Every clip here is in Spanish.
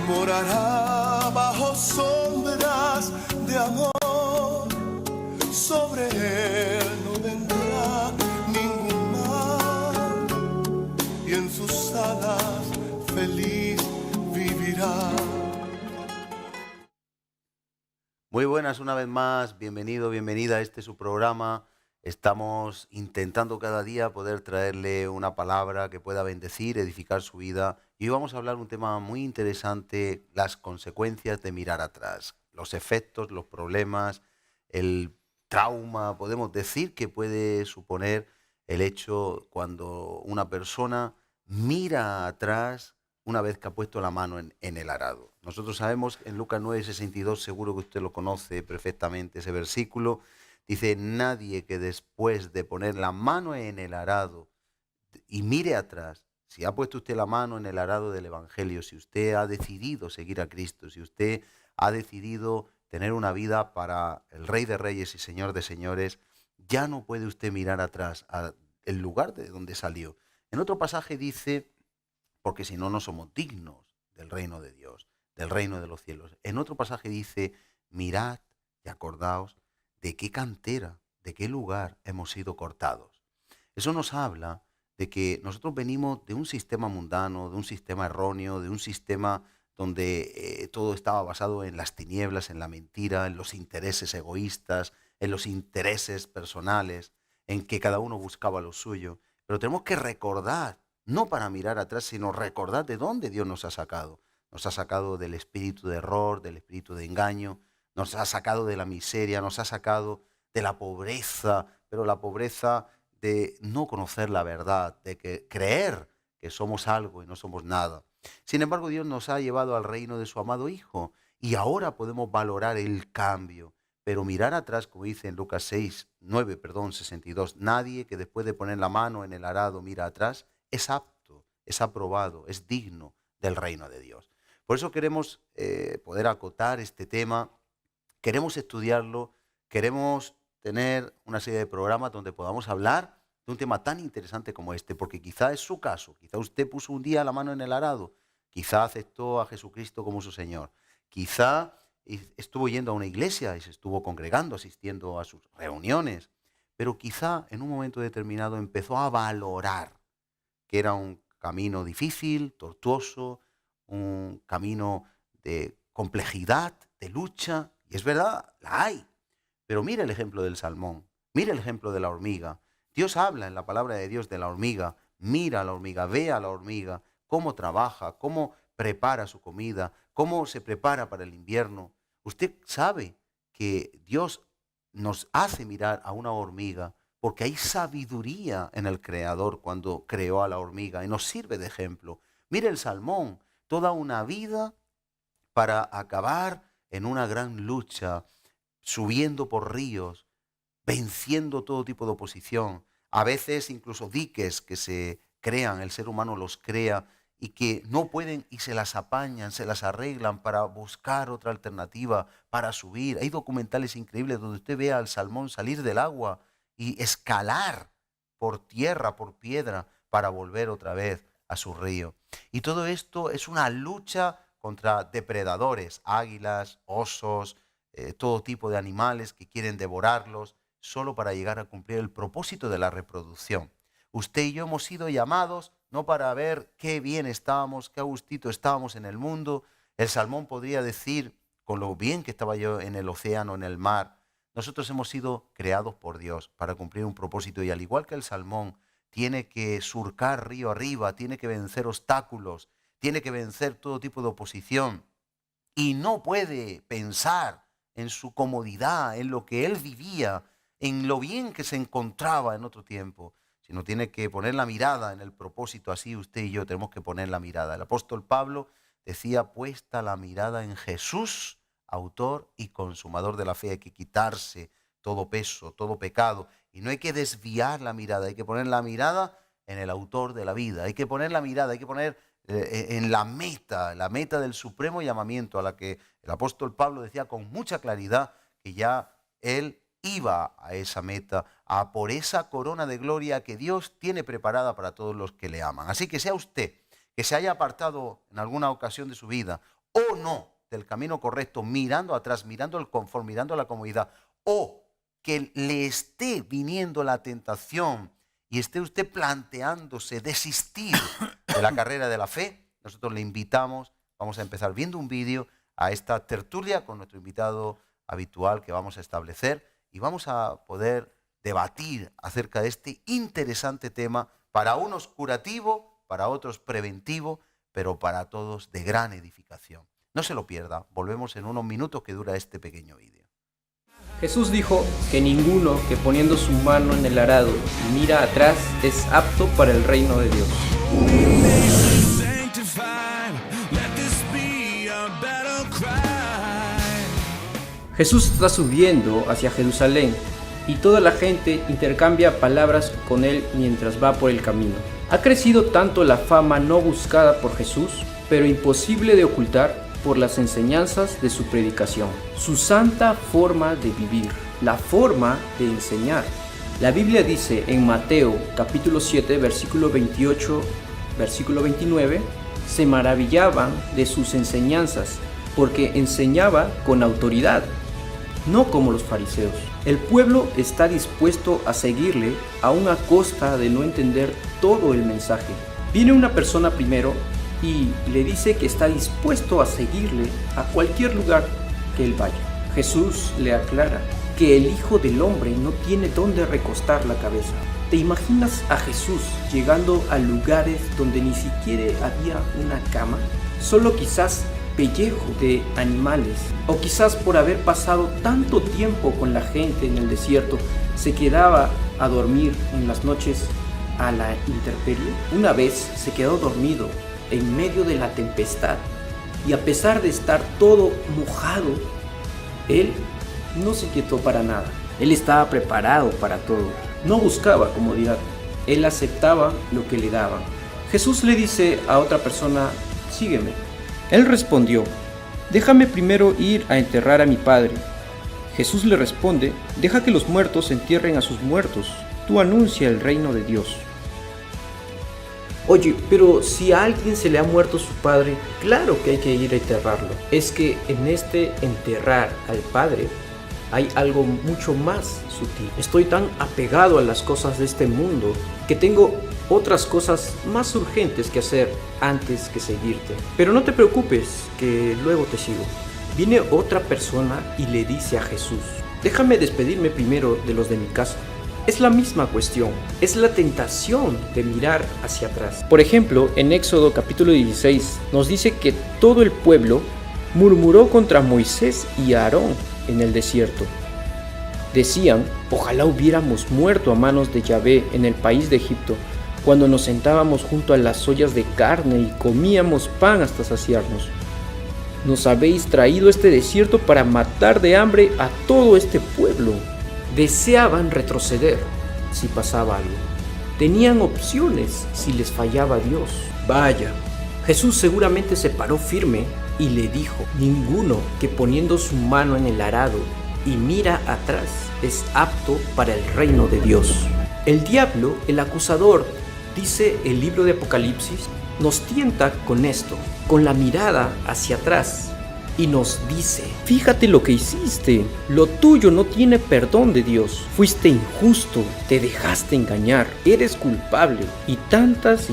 morará bajo sombras de amor, sobre él no vendrá ningún mal, y en sus alas feliz vivirá. Muy buenas una vez más, bienvenido, bienvenida a su programa. Estamos intentando cada día poder traerle una palabra que pueda bendecir, edificar su vida. Y hoy vamos a hablar un tema muy interesante, las consecuencias de mirar atrás, los efectos, los problemas, el trauma, podemos decir, que puede suponer el hecho cuando una persona mira atrás una vez que ha puesto la mano en el arado. Nosotros sabemos en Lucas 9:62, seguro que usted lo conoce perfectamente ese versículo, dice: nadie que después de poner la mano en el arado y mire atrás, si ha puesto usted la mano en el arado del Evangelio, si usted ha decidido seguir a Cristo, si usted ha decidido tener una vida para el Rey de Reyes y Señor de Señores, ya no puede usted mirar atrás al lugar de donde salió. En otro pasaje dice: porque si no, no somos dignos del reino de Dios, del reino de los cielos. En otro pasaje dice: mirad y acordaos de qué cantera, de qué lugar hemos sido cortados. Eso nos habla de que nosotros venimos de un sistema mundano, de un sistema erróneo, de un sistema donde todo estaba basado en las tinieblas, en la mentira, en los intereses egoístas, en los intereses personales, en que cada uno buscaba lo suyo. Pero tenemos que recordar, no para mirar atrás, sino recordar de dónde Dios nos ha sacado. Nos ha sacado del espíritu de error, del espíritu de engaño, nos ha sacado de la miseria, nos ha sacado de la pobreza, pero la pobreza de no conocer la verdad, de creer que somos algo y no somos nada. Sin embargo, Dios nos ha llevado al reino de su amado Hijo y ahora podemos valorar el cambio. Pero mirar atrás, como dice en Lucas 62, nadie que después de poner la mano en el arado mira atrás, es apto, es aprobado, es digno del reino de Dios. Por eso queremos poder acotar este tema, queremos estudiarlo, queremos tener una serie de programas donde podamos hablar de un tema tan interesante como este, porque quizá es su caso, quizá usted puso un día la mano en el arado, quizá aceptó a Jesucristo como su Señor, quizá estuvo yendo a una iglesia y se estuvo congregando, asistiendo a sus reuniones, pero quizá en un momento determinado empezó a valorar que era un camino difícil, tortuoso, un camino de complejidad, de lucha, y es verdad, la hay. Pero mire el ejemplo del salmón, mire el ejemplo de la hormiga. Dios habla en la palabra de Dios de la hormiga, mira a la hormiga, ve a la hormiga, cómo trabaja, cómo prepara su comida, cómo se prepara para el invierno. Usted sabe que Dios nos hace mirar a una hormiga porque hay sabiduría en el Creador cuando creó a la hormiga y nos sirve de ejemplo. Mire el salmón, toda una vida para acabar en una gran lucha, subiendo por ríos, venciendo todo tipo de oposición. A veces incluso diques que se crean, el ser humano los crea y que no pueden y se las apañan, se las arreglan para buscar otra alternativa, para subir. Hay documentales increíbles donde usted ve al salmón salir del agua y escalar por tierra, por piedra, para volver otra vez a su río. Y todo esto es una lucha contra depredadores, águilas, osos, todo tipo de animales que quieren devorarlos, solo para llegar a cumplir el propósito de la reproducción. Usted y yo hemos sido llamados no para ver qué bien estábamos, qué a gustito estábamos en el mundo. El salmón podría decir, con lo bien que estaba yo en el océano, en el mar, nosotros hemos sido creados por Dios para cumplir un propósito y al igual que el salmón tiene que surcar río arriba, tiene que vencer obstáculos, tiene que vencer todo tipo de oposición y no puede pensar en su comodidad, en lo que él vivía, en lo bien que se encontraba en otro tiempo, sino tiene que poner la mirada en el propósito. Así usted y yo tenemos que poner la mirada. El apóstol Pablo decía: puesta la mirada en Jesús, autor y consumador de la fe. Hay que quitarse todo peso, todo pecado, y no hay que desviar la mirada, hay que poner la mirada en el autor de la vida, hay que poner la mirada, hay que poner en la meta del supremo llamamiento, a la que el apóstol Pablo decía con mucha claridad que ya él iba a esa meta, a por esa corona de gloria que Dios tiene preparada para todos los que le aman. Así que sea usted que se haya apartado en alguna ocasión de su vida o no del camino correcto, mirando atrás, mirando el confort, mirando la comodidad, o que le esté viniendo la tentación y esté usted planteándose desistir de la carrera de la fe, nosotros le invitamos, vamos a empezar viendo un vídeo a esta tertulia con nuestro invitado habitual que vamos a establecer y vamos a poder debatir acerca de este interesante tema, para unos curativo, para otros preventivo, pero para todos de gran edificación. No se lo pierda, volvemos en unos minutos que dura este pequeño vídeo. Jesús dijo que ninguno que poniendo su mano en el arado y mira atrás es apto para el reino de Dios. Jesús está subiendo hacia Jerusalén y toda la gente intercambia palabras con él mientras va por el camino. Ha crecido tanto la fama no buscada por Jesús, pero imposible de ocultar por las enseñanzas de su predicación, su santa forma de vivir, la forma de enseñar. La Biblia dice en Mateo capítulo 7, versículo 28, versículo 29, se maravillaban de sus enseñanzas porque enseñaba con autoridad, no como los fariseos. El pueblo está dispuesto a seguirle aun a costa de no entender todo el mensaje. Viene una persona primero y le dice que está dispuesto a seguirle a cualquier lugar que él vaya. Jesús le aclara que el Hijo del Hombre no tiene dónde recostar la cabeza. ¿Te imaginas a Jesús llegando a lugares donde ni siquiera había una cama? Solo quizás pellejo de animales, o quizás por haber pasado tanto tiempo con la gente en el desierto, se quedaba a dormir en las noches a la intemperie. Una vez se quedó dormido en medio de la tempestad y a pesar de estar todo mojado, él no se quietó para nada. Él estaba preparado para todo. No buscaba comodidad. Él aceptaba lo que le daban. Jesús le dice a otra persona, sígueme. Él respondió, déjame primero ir a enterrar a mi padre. Jesús le responde, deja que los muertos entierren a sus muertos. Tú anuncia el reino de Dios. Oye, pero si a alguien se le ha muerto su padre, claro que hay que ir a enterrarlo. Es que en este enterrar al padre hay algo mucho más sutil. Estoy tan apegado a las cosas de este mundo que tengo otras cosas más urgentes que hacer antes que seguirte. Pero no te preocupes, que luego te sigo. Viene otra persona y le dice a Jesús, déjame despedirme primero de los de mi casa. Es la misma cuestión, es la tentación de mirar hacia atrás. Por ejemplo, en Éxodo capítulo 16 nos dice que todo el pueblo murmuró contra Moisés y Aarón en el desierto. Decían, ojalá hubiéramos muerto a manos de Yahvé en el país de Egipto, cuando nos sentábamos junto a las ollas de carne y comíamos pan hasta saciarnos. Nos habéis traído este desierto para matar de hambre a todo este pueblo. Deseaban retroceder si pasaba algo. Tenían opciones si les fallaba Dios. Vaya, Jesús seguramente se paró firme y le dijo, ninguno que poniendo su mano en el arado y mira atrás es apto para el reino de Dios. El diablo, el acusador, dice el libro de Apocalipsis, nos tienta con esto, con la mirada hacia atrás. Y nos dice, fíjate lo que hiciste, lo tuyo no tiene perdón de Dios, fuiste injusto, te dejaste engañar, eres culpable y tantas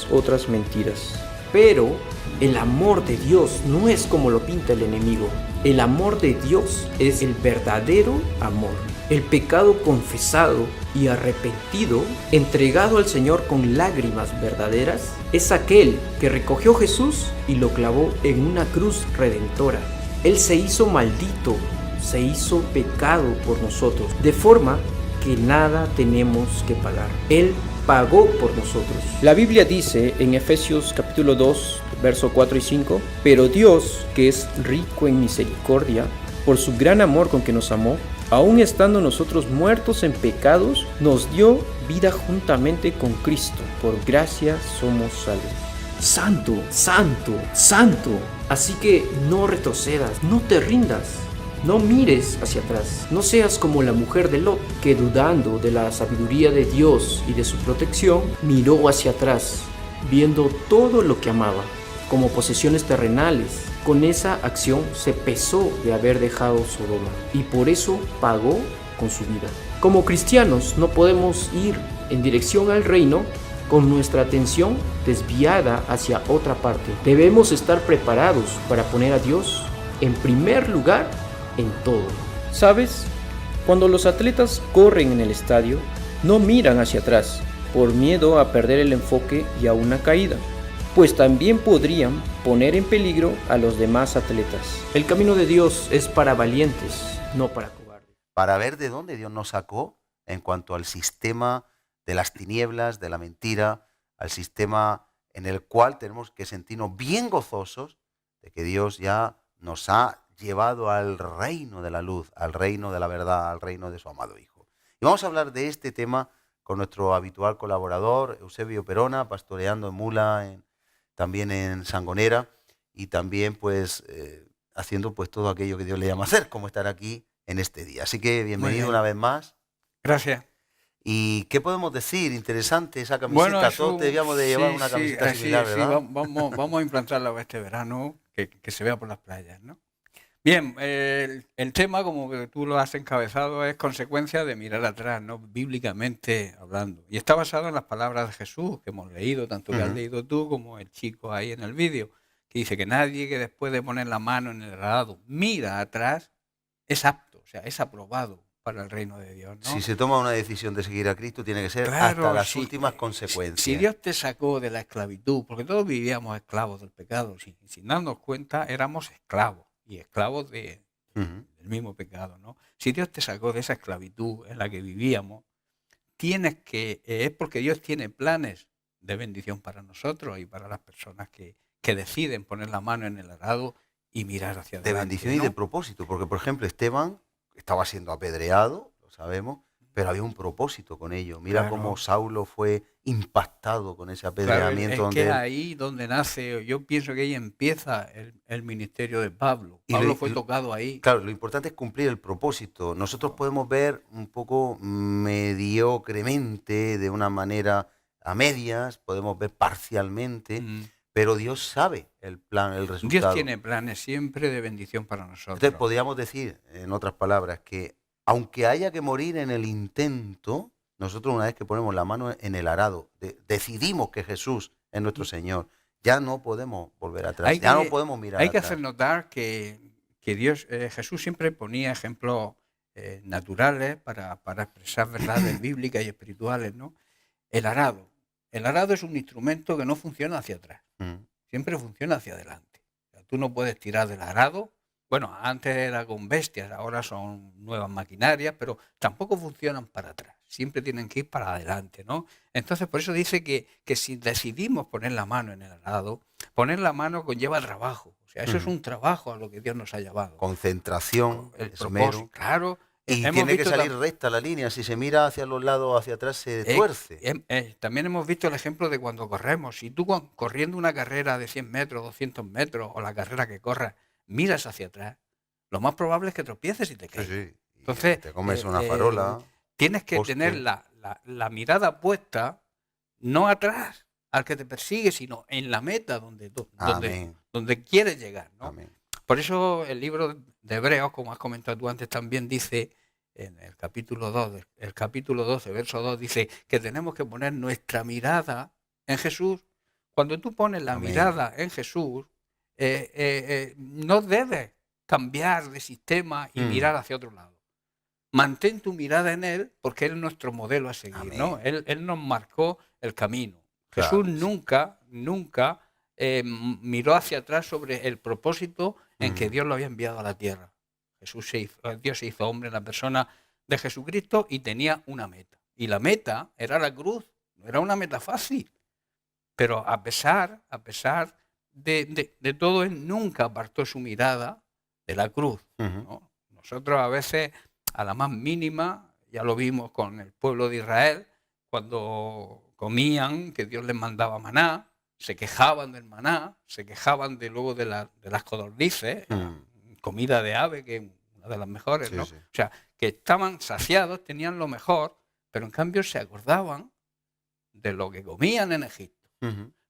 otras mentiras. Pero el amor de Dios no es como lo pinta el enemigo, el amor de Dios es el verdadero amor. El pecado confesado y arrepentido, entregado al Señor con lágrimas verdaderas, es aquel que recogió Jesús y lo clavó en una cruz redentora. Él se hizo maldito, se hizo pecado por nosotros, de forma que nada tenemos que pagar. Él pagó por nosotros. La Biblia dice en Efesios capítulo 2, verso 4 y 5, pero Dios, que es rico en misericordia, por su gran amor con que nos amó, aun estando nosotros muertos en pecados, nos dio vida juntamente con Cristo. Por gracia somos salvos. Santo, santo, santo. Así que no retrocedas, no te rindas, no mires hacia atrás. No seas como la mujer de Lot, que dudando de la sabiduría de Dios y de su protección, miró hacia atrás, viendo todo lo que amaba. como posesiones terrenales. Con esa acción se pesó de haber dejado Sodoma y por eso pagó con su vida. Como cristianos no podemos ir en dirección al reino con nuestra atención desviada hacia otra parte. Debemos estar preparados para poner a Dios en primer lugar en todo. ¿Sabes? Cuando los atletas corren en el estadio, no miran hacia atrás por miedo a perder el enfoque y a una caída, pues también podrían poner en peligro a los demás atletas. El camino de Dios es para valientes, no para cobardes. Para ver de dónde Dios nos sacó en cuanto al sistema de las tinieblas, de la mentira, al sistema en el cual tenemos que sentirnos bien gozosos de que Dios ya nos ha llevado al reino de la luz, al reino de la verdad, al reino de su amado Hijo. Y vamos a hablar de este tema con nuestro habitual colaborador, Eusebio Perona, pastoreando en Mula, también en Sangonera, y también pues haciendo pues todo aquello que Dios le llama a hacer, como estar aquí en este día. Así que bienvenido una vez más. Gracias. ¿Y qué podemos decir? Interesante esa camiseta. Todos debíamos de llevar una camiseta similar, ¿verdad? Sí, vamos a implantarla este verano, que se vea por las playas, ¿no? Bien, el tema, como que tú lo has encabezado, es consecuencia de mirar atrás, ¿no? Bíblicamente hablando. Y está basado en las palabras de Jesús, que hemos leído, tanto que has leído tú como el chico ahí en el vídeo, que dice que nadie que después de poner la mano en el arado mira atrás es apto, o sea, es aprobado para el reino de Dios, ¿no? Si se toma una decisión de seguir a Cristo, tiene que ser Claro, hasta las últimas consecuencias. Si Dios te sacó de la esclavitud, porque todos vivíamos esclavos del pecado, sin darnos cuenta éramos esclavos, y esclavos del mismo pecado, ¿no? Si Dios te sacó de esa esclavitud en la que vivíamos, es porque Dios tiene planes de bendición para nosotros y para las personas que deciden poner la mano en el arado y mirar hacia adelante. De bendición, ¿no? Y de propósito, porque por ejemplo Esteban estaba siendo apedreado, lo sabemos, pero había un propósito con ello. Mira cómo Saulo fue impactado con ese apedreamiento. Claro, es que ahí donde nace, yo pienso que ahí empieza el ministerio de Pablo. Pablo fue tocado ahí. Claro, lo importante es cumplir el propósito. Nosotros podemos ver un poco mediocremente, de una manera a medias, podemos ver parcialmente, pero Dios sabe el plan, el resultado. Dios tiene planes siempre de bendición para nosotros. Entonces podríamos decir, en otras palabras, que aunque haya que morir en el intento, nosotros una vez que ponemos la mano en el arado, decidimos que Jesús es nuestro Señor, ya no podemos volver atrás, no podemos mirar atrás. Hay que hacer notar que Dios, Jesús siempre ponía ejemplos naturales para expresar verdades bíblicas y espirituales, ¿no? El arado. El arado es un instrumento que no funciona hacia atrás, siempre funciona hacia adelante. O sea, tú no puedes tirar del arado. Bueno, antes era con bestias, ahora son nuevas maquinarias, pero tampoco funcionan para atrás. Siempre tienen que ir para adelante, ¿no? Entonces, por eso dice que si decidimos poner la mano en el arado, poner la mano conlleva trabajo. O sea, eso es un trabajo a lo que Dios nos ha llevado. Concentración, el propósito, claro. Y tiene que salir recta la línea. Si se mira hacia los lados o hacia atrás, se tuerce. También hemos visto el ejemplo de cuando corremos. Si tú corriendo una carrera de 100 metros, 200 metros, o la carrera que corras, miras hacia atrás, lo más probable es que tropieces y te caigas. Sí. Entonces, te comes una farola. Tienes que tener la mirada puesta no atrás al que te persigue, sino en la meta donde quieres llegar, ¿no? Amén. Por eso el libro de Hebreos, como has comentado tú antes, también dice en el capítulo 12, verso 2, dice que tenemos que poner nuestra mirada en Jesús. Cuando tú pones la mirada en Jesús, no debes cambiar de sistema y mirar hacia otro lado. Mantén tu mirada en Él, porque Él es nuestro modelo a seguir, ¿no? Él nos marcó el camino. Claro. Jesús nunca miró hacia atrás sobre el propósito en que Dios lo había enviado a la tierra. Dios se hizo hombre en la persona de Jesucristo y tenía una meta. Y la meta era la cruz, no era una meta fácil. Pero a pesar de todo, Él nunca apartó su mirada de la cruz, ¿no? Nosotros a veces, a la más mínima, ya lo vimos con el pueblo de Israel, cuando comían, que Dios les mandaba maná, se quejaban del maná, se quejaban luego de las codornices, comida de ave, que es una de las mejores, ¿no? Sí. O sea, que estaban saciados, tenían lo mejor, pero en cambio se acordaban de lo que comían en Egipto.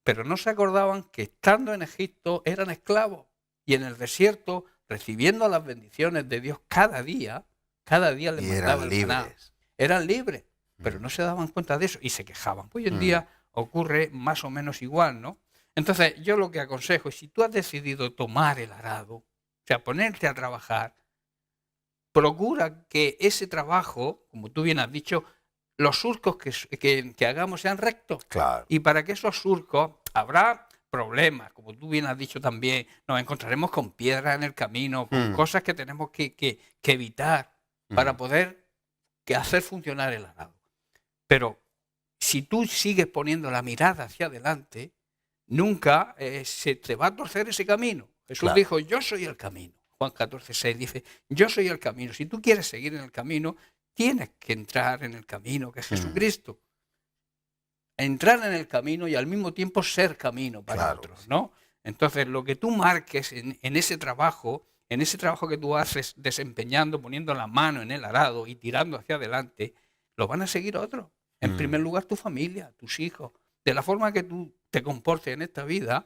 pero no se acordaban que estando en Egipto eran esclavos y en el desierto recibiendo las bendiciones de Dios cada día les Y mandaba eran el maná. libres. Eran libres, pero no se daban cuenta de eso y se quejaban. Pues hoy en Mm. día ocurre más o menos igual, ¿no? Entonces, yo lo que aconsejo es, si tú has decidido tomar el arado, o sea, ponerte a trabajar, procura que ese trabajo, como tú bien has dicho, los surcos que hagamos sean rectos. Claro. Y para que esos surcos habrá problemas, como tú bien has dicho también, nos encontraremos con piedras en el camino, con cosas que tenemos que evitar para poder hacer funcionar el arado. Pero si tú sigues poniendo la mirada hacia adelante, nunca se te va a torcer ese camino. Jesús Claro. dijo, yo soy el camino. Juan 14:6 dice, yo soy el camino. Si tú quieres seguir en el camino, tienes que entrar en el camino que es Jesucristo. Entrar en el camino y al mismo tiempo ser camino para Claro, otros, sí. ¿no? Entonces, lo que tú marques en ese trabajo que tú haces desempeñando, poniendo la mano en el arado y tirando hacia adelante, lo van a seguir otros. En primer lugar, tu familia, tus hijos. De la forma que tú te comportes en esta vida,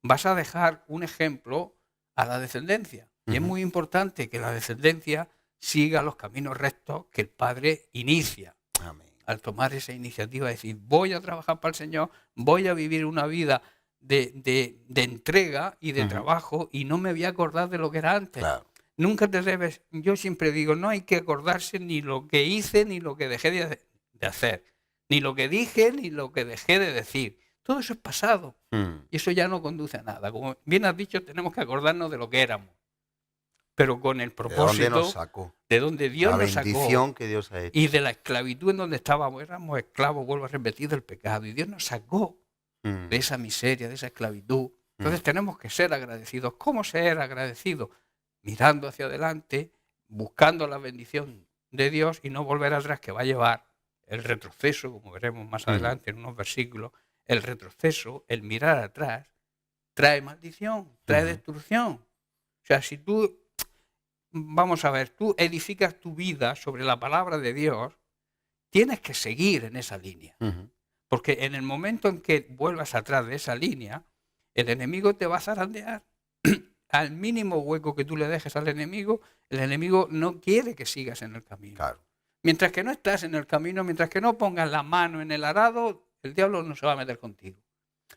vas a dejar un ejemplo a la descendencia. Y es muy importante que la descendencia siga los caminos rectos que el Padre inicia. Amén. Al tomar esa iniciativa, de decir, voy a trabajar para el Señor, voy a vivir una vida de entrega y de trabajo y no me voy a acordar de lo que era antes. Claro. Nunca te debes, yo siempre digo, no hay que acordarse ni lo que hice ni lo que dejé de hacer, ni lo que dije ni lo que dejé de decir. Todo eso es pasado y eso ya no conduce a nada. Como bien has dicho, tenemos que acordarnos de lo que éramos, pero con el ¿De dónde nos propósito sacó? de donde Dios La nos sacó. bendición que Dios ha hecho. Y de la esclavitud en donde estábamos, éramos esclavos, vuelvo a repetir, del pecado. Y Dios nos sacó de esa miseria, de esa esclavitud. Entonces tenemos que ser agradecidos. ¿Cómo ser agradecidos? Mirando hacia adelante, buscando la bendición de Dios y no volver atrás, que va a llevar el retroceso, como veremos más adelante en unos versículos. El retroceso, el mirar atrás, trae maldición, trae destrucción. O sea, si tú... Vamos a ver, tú edificas tu vida sobre la palabra de Dios, tienes que seguir en esa línea. Porque en el momento en que vuelvas atrás de esa línea, el enemigo te va a zarandear. Al mínimo hueco que tú le dejes al enemigo, el enemigo no quiere que sigas en el camino. Claro. Mientras que no estás en el camino, mientras que no pongas la mano en el arado, el diablo no se va a meter contigo.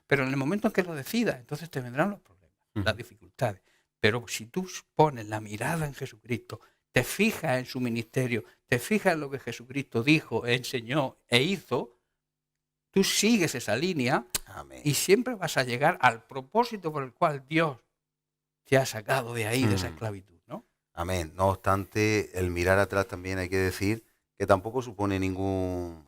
Pero en el momento en que lo decidas, entonces te vendrán los problemas, las dificultades. Pero si tú pones la mirada en Jesucristo, te fijas en su ministerio, te fijas en lo que Jesucristo dijo, enseñó e hizo, tú sigues esa línea Amén. y siempre vas a llegar al propósito por el cual Dios te ha sacado de ahí, de esa esclavitud, ¿no? Amén. No obstante, el mirar atrás también hay que decir que tampoco supone ningún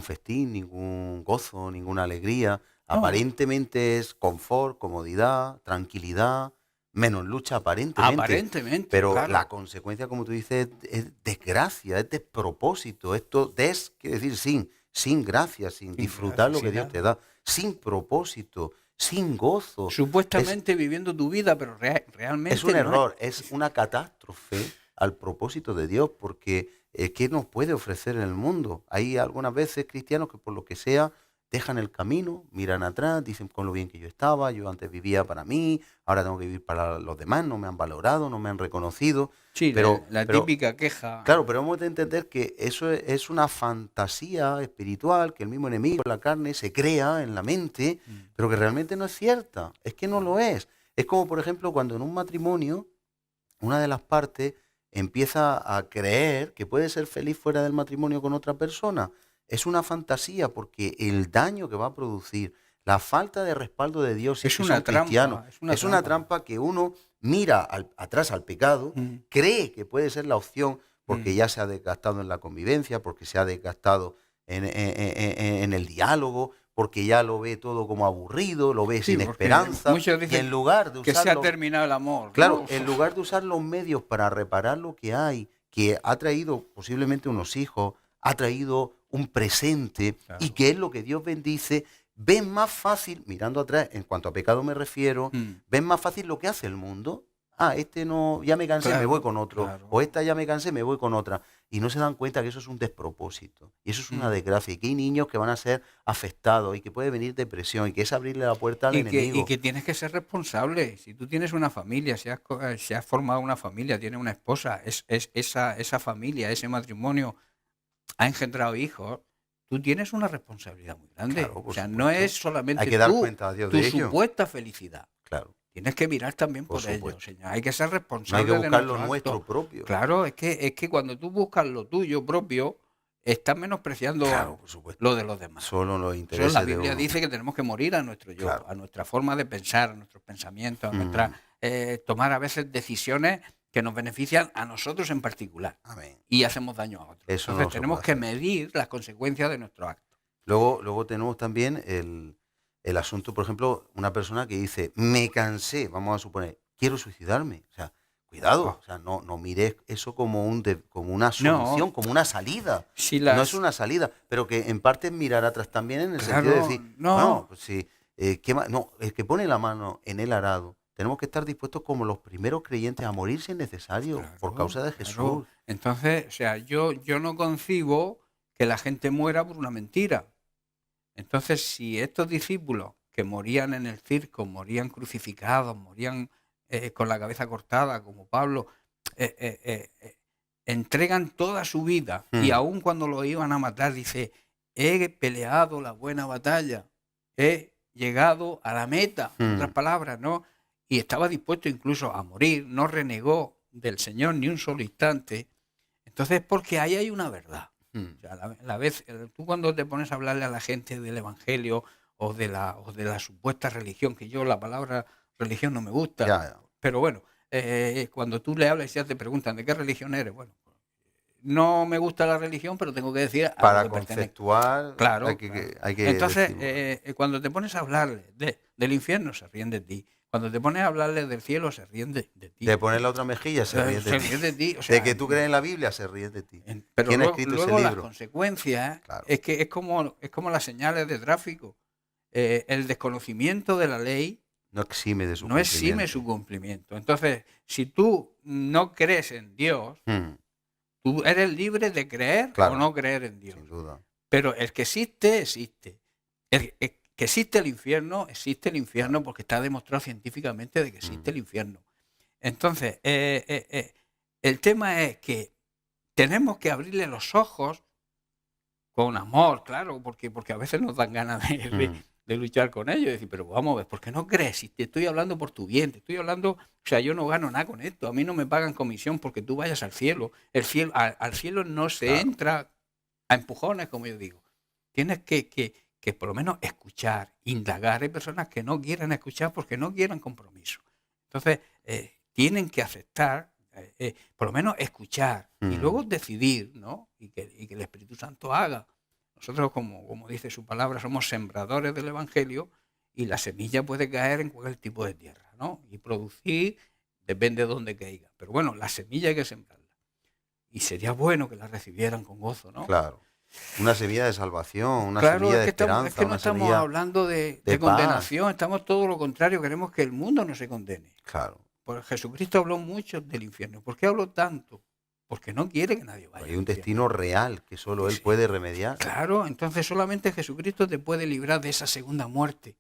festín, ningún gozo, ninguna alegría. No. Aparentemente es confort, comodidad, tranquilidad, menos lucha aparentemente. Aparentemente, Pero claro. la consecuencia, como tú dices, es desgracia, es despropósito. Esto quiere decir sin gracia, sin disfrutar gracia, lo que sin Dios nada. te da, sin propósito, sin gozo. Supuestamente viviendo tu vida, pero realmente Es un no error, es una catástrofe al propósito de Dios, porque ¿qué nos puede ofrecer en el mundo? Hay algunas veces cristianos que por lo que sea dejan el camino, miran atrás, dicen con lo bien que yo estaba, yo antes vivía para mí, ahora tengo que vivir para los demás, no me han valorado, no me han reconocido. Sí, pero, la pero- típica queja. Claro, pero hemos de entender que eso es una fantasía espiritual que el mismo enemigo, la carne, se crea en la mente, pero que realmente no es cierta. Es que no lo es. Es como, por ejemplo, cuando en un matrimonio una de las partes empieza a creer que puede ser feliz fuera del matrimonio con otra persona. Es una fantasía porque el daño que va a producir, la falta de respaldo de Dios si Es es que una son trampa, cristianos, es una trampa que uno mira atrás al pecado, cree que puede ser la opción porque ya se ha desgastado en la convivencia, porque se ha desgastado en el diálogo, porque ya lo ve todo como aburrido, lo ve Sí, sin porque esperanza. muchos Y dicen en lugar de que se ha usarlo, terminado el amor. claro, ¿no? en lugar de usar los medios para reparar lo que hay, que ha traído posiblemente unos hijos, ha traído un presente Claro. y que es lo que Dios bendice, ven más fácil, mirando atrás, en cuanto a pecado me refiero, ven más fácil lo que hace el mundo. este no, ya me cansé, me Claro, voy con otro. claro. O esta ya me cansé, me voy con otra. Y no se dan cuenta que eso es un despropósito. Y eso es una desgracia. Y que hay niños que van a ser afectados y que puede venir depresión y que es abrirle la puerta al enemigo. Y que tienes que ser responsable. Si tú tienes una familia, si has formado una familia, tienes una esposa, esa familia, ese matrimonio ha engendrado hijos, tú tienes una responsabilidad muy grande. Claro, por o sea, no supuesto. es solamente Hay que dar tú, cuenta a Dios tu de ello. supuesta felicidad. Claro. Tienes que mirar también Por por ello, supuesto. señor. Hay que ser No hay responsable que de buscar lo nuestros nuestro actos. propio. Claro, es que cuando tú buscas lo tuyo propio, estás menospreciando Claro, por supuesto. lo de los demás. Solo los Eso intereses la de Biblia uno. dice que tenemos que morir a nuestro yo, Claro. a nuestra forma de pensar, a nuestros pensamientos, tomar a veces decisiones que nos benefician a nosotros en particular Amén. y hacemos daño a otros. Eso no Entonces se tenemos puede que hacer. medir las consecuencias de nuestros actos. Luego tenemos también el asunto, por ejemplo, una persona que dice, me cansé, vamos a suponer, quiero suicidarme. O sea, cuidado, o sea, no mires eso como una solución, como una salida. Si No es una salida, pero que en parte es mirar atrás también en el Claro, sentido de decir, no. bueno, pues sí, no, el que pone la mano en el arado, tenemos que estar dispuestos como los primeros creyentes a morir si es necesario, por Claro, causa de claro. Jesús. Entonces, o sea, yo no concibo que la gente muera por una mentira. Entonces, si estos discípulos que morían en el circo, morían crucificados, morían con la cabeza cortada, como Pablo, entregan toda su vida y aun cuando lo iban a matar, dice, he peleado la buena batalla, he llegado a la meta, en otras palabras, ¿no? Y estaba dispuesto incluso a morir, no renegó del Señor ni un solo instante. Entonces, porque ahí hay una verdad. O sea, tú cuando te pones a hablarle a la gente del Evangelio o de la supuesta religión, que yo la palabra religión no me gusta, Ya. pero bueno, cuando tú le hablas y ya te preguntan de qué religión eres, bueno, no me gusta la religión, pero tengo que decir a Para lo que pertenezco. conceptuar Claro, hay claro. que, hay que Entonces, decirlo. cuando te pones a hablarle del infierno, se ríen de ti. Cuando te pones a hablarle del cielo, se ríen de ti. De poner la otra mejilla se ríen de ti. ríen de ti. O sea, De que tú crees en la Biblia se ríen de ti. pero ¿Quién ha luego, escrito luego ese las libro? consecuencias Claro. es que es como las señales de tráfico. El desconocimiento de la ley No exime de su no exime cumplimiento. su cumplimiento. Entonces, si tú no crees en Dios, tú eres libre de creer Claro. o no creer en Dios. Sin duda. Pero el que existe, existe. Que existe el infierno porque está demostrado científicamente de que existe el infierno. Entonces, el tema es que tenemos que abrirle los ojos con amor, claro, porque a veces nos dan ganas de luchar con ellos y decir, pero vamos a ver, ¿por qué no crees? Si te estoy hablando por tu bien, te estoy hablando, o sea, yo no gano nada con esto, a mí no me pagan comisión porque tú vayas al cielo. Al cielo no se entra a empujones, como yo digo. Tienes que por lo menos escuchar, indagar. Hay personas que no quieren escuchar porque no quieren compromiso. Entonces, tienen que aceptar, por lo menos escuchar y luego decidir, ¿no? Y que el Espíritu Santo haga. Nosotros, como dice su palabra, somos sembradores del Evangelio y la semilla puede caer en cualquier tipo de tierra, ¿no? Y producir, depende de dónde caiga. Pero bueno, la semilla hay que sembrarla. Y sería bueno que la recibieran con gozo, ¿no? Claro. Una semilla de salvación, una Claro, semilla de es que esperanza, no una estamos semilla hablando de de condenación, estamos todo lo contrario, queremos que el mundo no se condene. Claro. Pues Jesucristo habló mucho del infierno. ¿Por qué habló tanto? Porque no quiere que nadie vaya. Hay un al infierno. destino real que solo Él Sí. puede remediar. Claro, entonces solamente Jesucristo te puede librar de esa segunda muerte.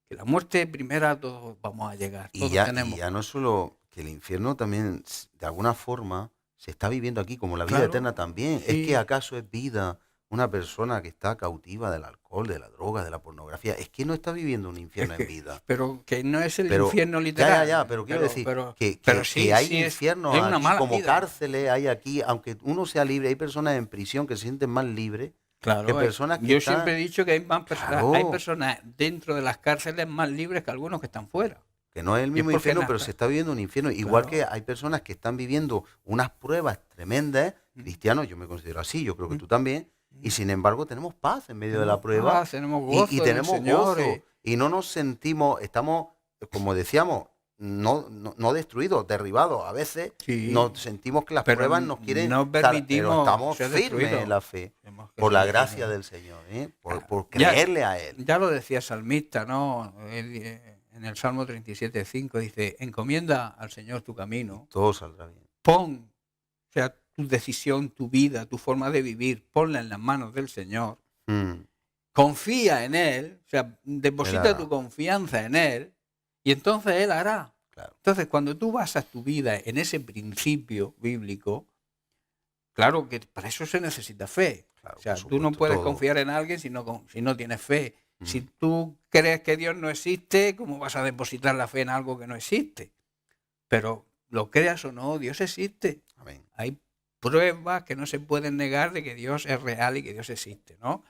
Que la muerte primera todos vamos a llegar, Y todos ya, tenemos. y ya no es solo que el infierno también, de alguna forma, se está viviendo aquí, como la vida Claro, eterna también. sí. ¿Es que acaso es vida una persona que está cautiva del alcohol, de la droga, de la pornografía? Es que no está viviendo un infierno Es que- en vida. Pero que no es el Pero- infierno literal. Ya, pero quiero decir que sí, hay sí, infiernos es una aquí, mala como vida. cárceles hay aquí, aunque uno sea libre, hay personas en prisión que se sienten más libres Claro, que personas que yo están- siempre he dicho que hay más personas, Claro. hay personas dentro de las cárceles más libres que algunos que están fuera. que no es el mismo porque infierno, na- pero se está viviendo un infierno. Igual Claro. que hay personas que están viviendo unas pruebas tremendas, cristianos, yo me considero así, yo creo que tú también, y sin embargo tenemos paz en medio de la prueba. Paz, tenemos gozo y en el tenemos Señor, gozo. Y no nos sentimos, estamos, como decíamos, no destruidos, derribados. A veces Sí. nos sentimos que las Pero pruebas nos quieren no pero permitimos estamos ser firmes destruidos. en la fe, Tenemos que por la ser gracia firmes. del Señor, por Ya- creerle a Él. Ya lo decía el salmista, ¿no? en el Salmo 37:5 dice, encomienda al Señor tu camino, Todo saldrá bien. pon, o sea, tu decisión, tu vida, tu forma de vivir, ponla en las manos del Señor, confía en Él, o sea, deposita Él tu hará. confianza en Él y entonces Él hará. Claro. Entonces, cuando tú basas tu vida en ese principio bíblico, claro que para eso se necesita fe. Claro, O sea, por tú no supuesto, puedes todo. confiar en alguien si no tienes fe. Si tú crees que Dios no existe, ¿cómo vas a depositar la fe en algo que no existe? Pero lo creas o no, Dios existe. Amén. Hay pruebas que no se pueden negar de que Dios es real y que Dios existe, ¿no?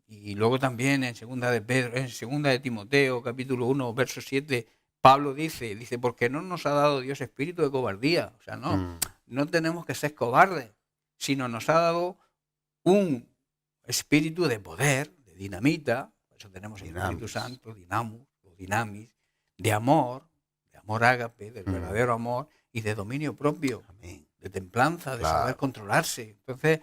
Y luego también en segunda de Timoteo, capítulo 1, verso 7, Pablo dice, porque no nos ha dado Dios espíritu de cobardía. O sea, no tenemos que ser cobardes, sino nos ha dado un espíritu de poder, de dinamita, por eso tenemos el Espíritu Dinamis. Santo, dinamus o dinamis, de amor ágape, del verdadero amor y de dominio propio, Amén. de templanza, de Claro. saber controlarse. Entonces,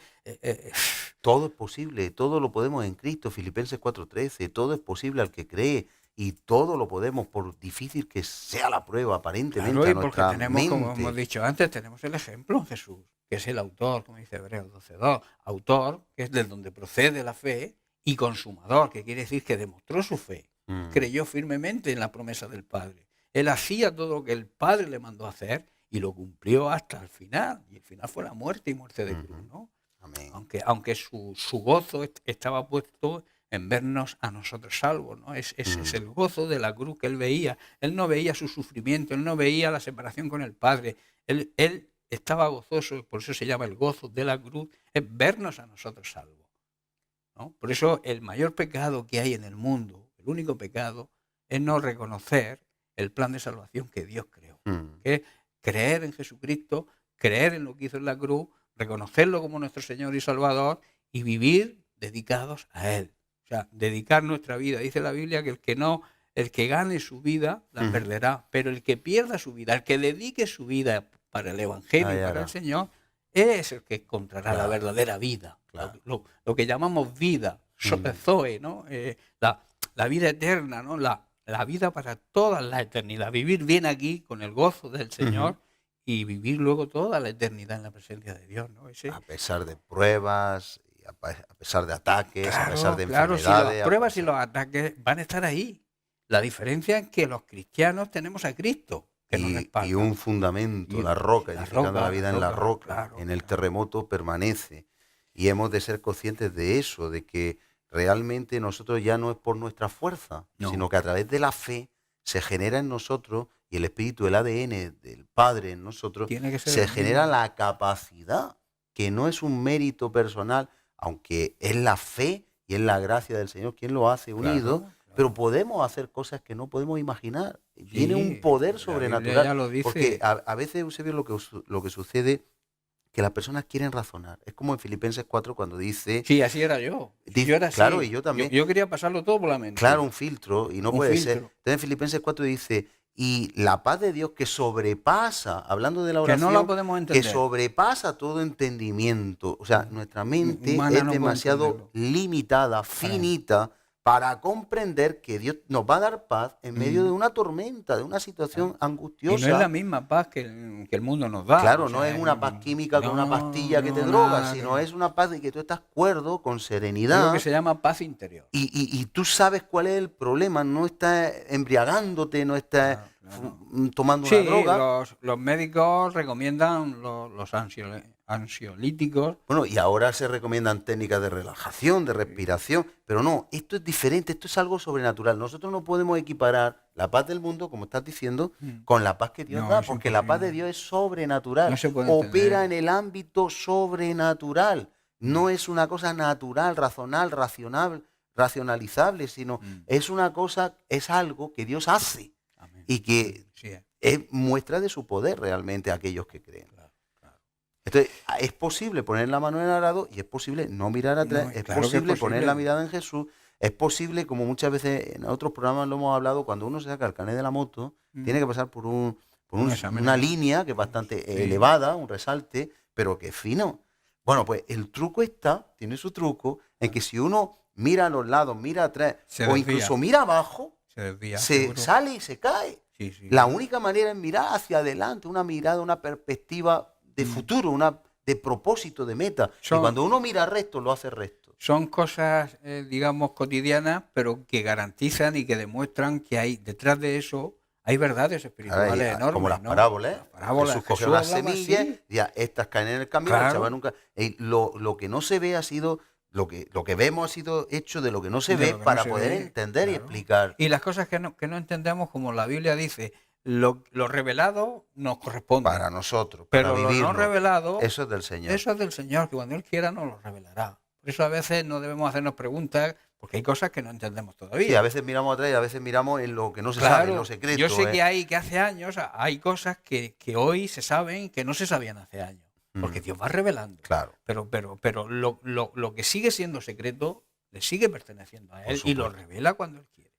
Todo es posible, todo lo podemos en Cristo, Filipenses 4:13, todo es posible al que cree y todo lo podemos, por difícil que sea la prueba aparentemente claro, a y porque nuestra tenemos, como mente. hemos dicho antes, tenemos el ejemplo en Jesús, que es el autor, como dice Hebreos 12:2, autor, que es de donde procede la fe, y consumador, que quiere decir que demostró su fe, creyó firmemente en la promesa del Padre. Él hacía todo lo que el Padre le mandó a hacer y lo cumplió hasta el final. Y el final fue la muerte y muerte de cruz, ¿no? Amén. Aunque su gozo estaba puesto en vernos a nosotros salvos, ¿no? Es el gozo de la cruz que él veía. Él no veía su sufrimiento, él no veía la separación con el Padre. Él estaba gozoso, por eso se llama el gozo de la cruz, es vernos a nosotros salvos, ¿no? Por eso el mayor pecado que hay en el mundo, el único pecado, es no reconocer el plan de salvación que Dios creó. Que es creer en Jesucristo, creer en lo que hizo en la cruz, reconocerlo como nuestro Señor y Salvador y vivir dedicados a Él. O sea, dedicar nuestra vida. Dice la Biblia que el que gane su vida la perderá, pero el que pierda su vida, el que dedique su vida para el Evangelio y para el Señor, es el que encontrará la verdadera vida. Claro. Lo que llamamos vida, Zoe, ¿no? La vida eterna, ¿no? La vida para toda la eternidad. Vivir bien aquí con el gozo del Señor y vivir luego toda la eternidad en la presencia de Dios, ¿no? A pesar de pruebas, a pesar de ataques, a pesar de claro, si enfermedades. las pruebas y los ataques van a estar ahí. La diferencia es que los cristianos tenemos a Cristo que nos respalda. Y un fundamento, la roca, edificando la vida en la roca, claro, en el terremoto permanece. Y hemos de ser conscientes de eso, de que realmente nosotros ya no es por nuestra fuerza, sino que a través de la fe se genera en nosotros, y el espíritu, el ADN del Padre en nosotros, se genera la capacidad, que no es un mérito personal, aunque es la fe y es la gracia del Señor quien lo hace unido, pero podemos hacer cosas que no podemos imaginar. Viene un poder sobrenatural. Ya lo dice. Porque a veces, Eusebio, lo que sucede, que las personas quieren razonar. Es como en Filipenses 4 cuando dice... Sí, así era yo. Yo era así. Claro, y yo también. Yo quería pasarlo todo por la mente. Claro, un filtro, y no puede ser. Entonces en Filipenses 4 dice, y la paz de Dios que sobrepasa, hablando de la oración, que no la podemos entender, que sobrepasa todo entendimiento. O sea, nuestra mente humana es demasiado limitada, finita, para comprender que Dios nos va a dar paz en medio de una tormenta, de una situación angustiosa. Y no es la misma paz que el mundo nos da. Claro, no es una paz química con una pastilla que te droga, sino es una paz de que tú estás cuerdo, con serenidad. Es lo que se llama paz interior. Y tú sabes cuál es el problema, no estás embriagándote, no estás tomando una droga. Los médicos recomiendan los ansiolíticos. Bueno, y ahora se recomiendan técnicas de relajación, de respiración, pero no, esto es diferente, esto es algo sobrenatural. Nosotros no podemos equiparar la paz del mundo, como estás diciendo, con la paz que Dios da, porque la paz de Dios es sobrenatural, opera en el ámbito sobrenatural, no es una cosa natural, racionalizable, sino es una cosa, es algo que Dios hace. Amén. Y que es muestra de su poder realmente a aquellos que creen. Entonces, es posible poner la mano en el arado y es posible no mirar atrás, es posible poner la mirada en Jesús, es posible, como muchas veces en otros programas lo hemos hablado, cuando uno se saca el carnet de la moto, tiene que pasar por una línea que es bastante elevada, un resalte, pero que es fino. Bueno, pues el truco tiene su truco, en que si uno mira a los lados, mira atrás, o incluso mira abajo, Se desvía, se seguro. sale y se cae. Sí, sí. La única manera es mirar hacia adelante, una mirada, una perspectiva de futuro, de propósito, de meta. Y Son- cuando uno mira recto, lo hace recto. Son cosas, digamos, cotidianas, pero que garantizan y que demuestran que hay detrás de eso hay verdades espirituales Ahora, enormes. como las ¿no? parábolas. Las parábolas. Jesús coge Jesús unas hablaba semillas, así. ya estas caen en el camino, Claro. el chaval nunca. Lo que no se ve ha sido, lo que vemos ha sido hecho de lo que no se De ve lo que no para se poder ve, entender y claro. explicar. Y las cosas que no entendemos, como la Biblia dice, lo revelado nos corresponde. Para nosotros, para Pero lo vivirlo. no revelado, Eso es del Señor. eso es del Señor, que cuando Él quiera nos lo revelará. Por eso a veces no debemos hacernos preguntas, porque hay cosas que no entendemos todavía. Sí, a veces miramos atrás y a veces miramos en lo que no se sabe, en lo secreto. Yo sé que hace años hay cosas que hoy se saben que no se sabían hace años, porque Dios va revelando. Claro. Pero lo que sigue siendo secreto le sigue perteneciendo a Él y lo supuesto. revela cuando Él quiere.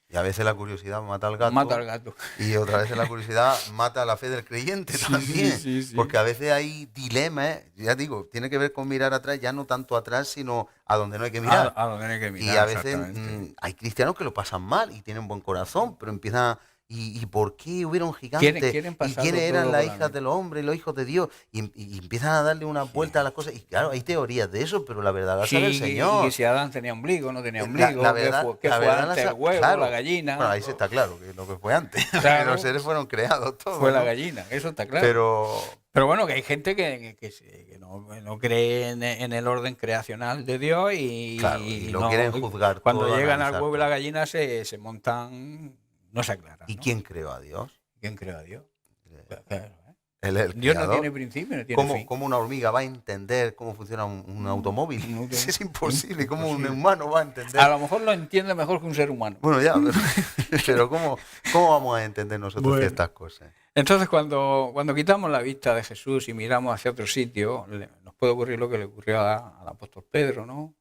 Y a veces la curiosidad mata al gato. Mata al gato. Y otra vez la curiosidad mata la fe del creyente también. sí. Porque a veces hay dilemas, ya digo, tiene que ver con mirar atrás, ya no tanto atrás, sino a donde no hay que mirar. A donde hay que mirar, Y a veces exactamente. hay cristianos que lo pasan mal y tienen buen corazón, pero empiezan ¿y por qué hubieron gigantes? Quieren ¿Y pasarlo quiénes eran todo las por la hijas de los hombres y los hijos de Dios? Y empiezan a darle una vuelta a las cosas. Y claro, hay teorías de eso, pero la verdad la sabe el Sí, Señor. y si Adán tenía ombligo, no tenía ombligo, La verdad, ¿qué la fue verdad antes, la el huevo, claro. la gallina? Bueno, ahí se está claro que lo que fue antes. Claro. Los seres fueron creados todos. Fue la ¿no? gallina, eso está claro. Pero bueno, que hay gente que no cree en el orden creacional de Dios Claro, y lo quieren juzgar Cuando todo, llegan al analizar huevo y todo. la gallina se montan, no se aclaran. ¿Y ¿no? quién creó a Dios? ¿Quién creó a Dios? Claro, ¿eh? Él es el Dios no creador. tiene principio, no tiene fin. ¿Cómo una hormiga va a entender cómo funciona un automóvil? No tiene- Es imposible. ¿Cómo un imposible. humano va a entender? A lo mejor lo entiende mejor que un ser humano. Bueno, ya, pero ¿cómo vamos a entender nosotros Bueno. ciertas cosas? Entonces, cuando quitamos la vista de Jesús y miramos hacia otro sitio, nos puede ocurrir lo que le ocurrió al apóstol Pedro, ¿no?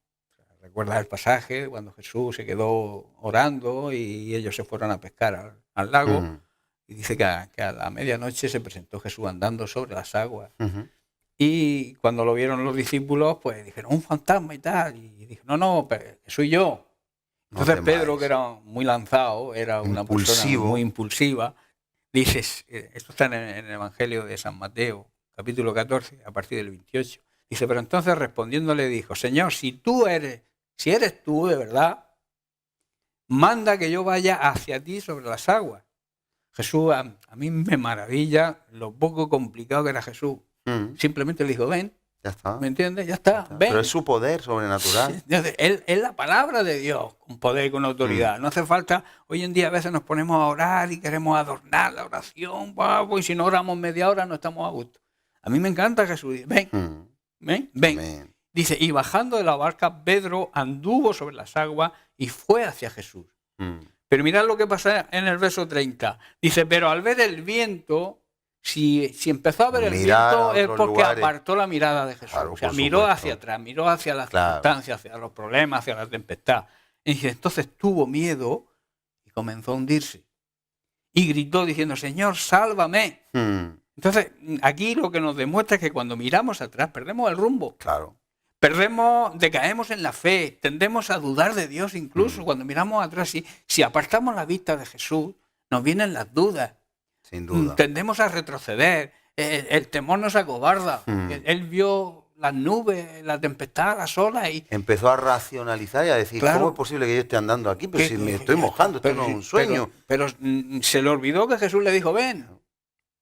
¿Recuerdas el pasaje cuando Jesús se quedó orando y ellos se fueron a pescar al lago? Ujú, Y dice que a la medianoche se presentó Jesús andando sobre las aguas. ujú. Y cuando lo vieron los discípulos, pues dijeron, un fantasma y tal. Y dijo, no, que soy yo. No Entonces temáis. Pedro, que era muy lanzado, era una persona Impulsivo. muy impulsiva, dices, esto está en el Evangelio de San Mateo, capítulo 14, a partir del 28. Dice, pero entonces respondiéndole dijo, Señor, si eres tú de verdad, manda que yo vaya hacia ti sobre las aguas. Jesús, a mí me maravilla lo poco complicado que era Jesús. Simplemente le dijo, ven, Ya está. ¿me entiendes? Ya está, ven. Pero es su poder sobrenatural. Él es la palabra de Dios, con poder y con autoridad. No hace falta, hoy en día a veces nos ponemos a orar y queremos adornar la oración, y si no oramos media hora no estamos a gusto. A mí me encanta Jesús, dice, ven, Mm. ven. Amén. Dice, y bajando de la barca, Pedro anduvo sobre las aguas y fue hacia Jesús. Mm. Pero mirad lo que pasa en el verso 30. Dice, pero al ver el viento, si empezó a ver el Mirar a viento es otros porque lugares. apartó la mirada de Jesús. Claro, o sea, por miró supuesto. hacia atrás, miró hacia las Claro. circunstancias, hacia los problemas, hacia la tempestad. Y dice, entonces tuvo miedo y comenzó a hundirse. Y gritó diciendo, Señor, sálvame. Mm. Entonces, aquí lo que nos demuestra es que cuando miramos atrás perdemos el rumbo. Claro. Decaemos en la fe, tendemos a dudar de Dios incluso. Cuando miramos atrás, si apartamos la vista de Jesús, nos vienen las dudas. Sin duda. Tendemos a retroceder. El temor nos acobarda. Él vio las nubes, la tempestad, las olas y... Empezó a racionalizar y a decir, Claro. ¿cómo es posible que yo esté andando aquí? Pero que- si me que- estoy mojando, esto pero no es sí, un sueño. Pero se le olvidó que Jesús le dijo, ven.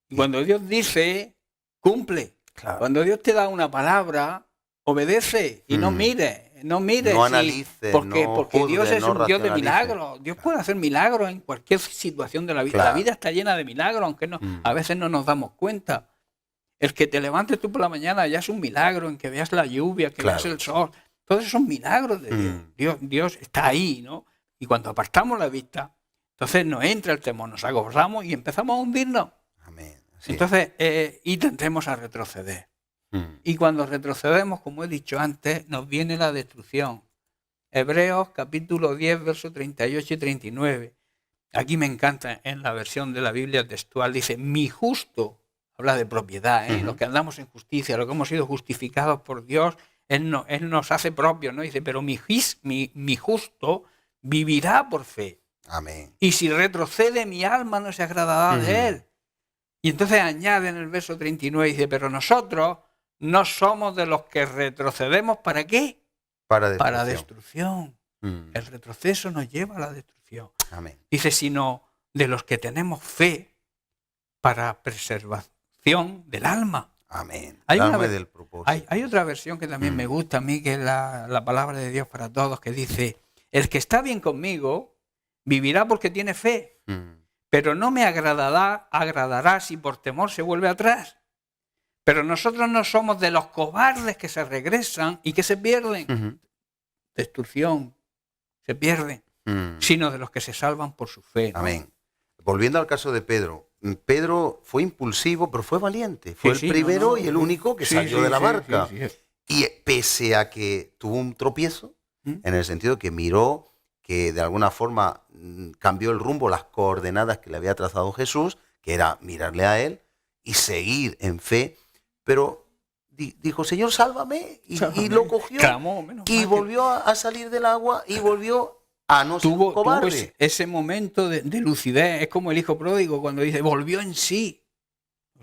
Y cuando Dios dice, cumple. Claro. Cuando Dios te da una palabra, obedece y no mires. No mires. No sí, analices, porque no porque Dios juzgues, es no un Dios de racionalices. milagros. Dios puede hacer milagros en cualquier situación de la vida. Claro. La vida está llena de milagros, aunque a veces no nos damos cuenta. El que te levantes tú por la mañana ya es un milagro, en que veas la lluvia, que Claro. veas el sol. Todos esos son milagros de Dios. Dios está ahí, ¿no? Y cuando apartamos la vista, entonces nos entra el temor, nos acobardamos y empezamos a hundirnos. Amén. Sí. Entonces, y tendremos a retroceder. Y cuando retrocedemos, como he dicho antes, nos viene la destrucción. Hebreos capítulo 10, versos 38 y 39. Aquí me encanta, en la versión de la Biblia textual, dice, mi justo, habla de propiedad, los que andamos en justicia, los que hemos sido justificados por Dios, Él nos hace propios, ¿no? Dice, pero mi justo vivirá por fe. Amén. Y si retrocede, mi alma no se agradará de él. Y entonces añade en el verso 39, dice, pero nosotros no somos de los que retrocedemos, ¿para qué? Para destrucción. El retroceso nos lleva a la destrucción. Amén. Dice, sino de los que tenemos fe para preservación del alma. Amén. Hay, El una alma ve- del propósito. hay otra versión que también me gusta a mí, que es la palabra de Dios para todos, que dice, el que está bien conmigo vivirá porque tiene fe, pero no me agradará si por temor se vuelve atrás. Pero nosotros no somos de los cobardes que se regresan y que se pierden. Destrucción, se pierden. Sino de los que se salvan por su fe, ¿no? Amén. Volviendo al caso de Pedro. Pedro fue impulsivo, pero fue valiente. Fue Sí, el sí, primero y el único que salió de la barca. sí. Y pese a que tuvo un tropiezo, en el sentido que miró que de alguna forma cambió el rumbo, las coordenadas que le había trazado Jesús, que era mirarle a él y seguir en fe, pero dijo, Señor, sálvame, y lo cogió. Clamó, menos Y mal que volvió a salir del agua y volvió a no ser un tuvo cobarde. ese momento de lucidez. Es como el hijo pródigo cuando dice, volvió en sí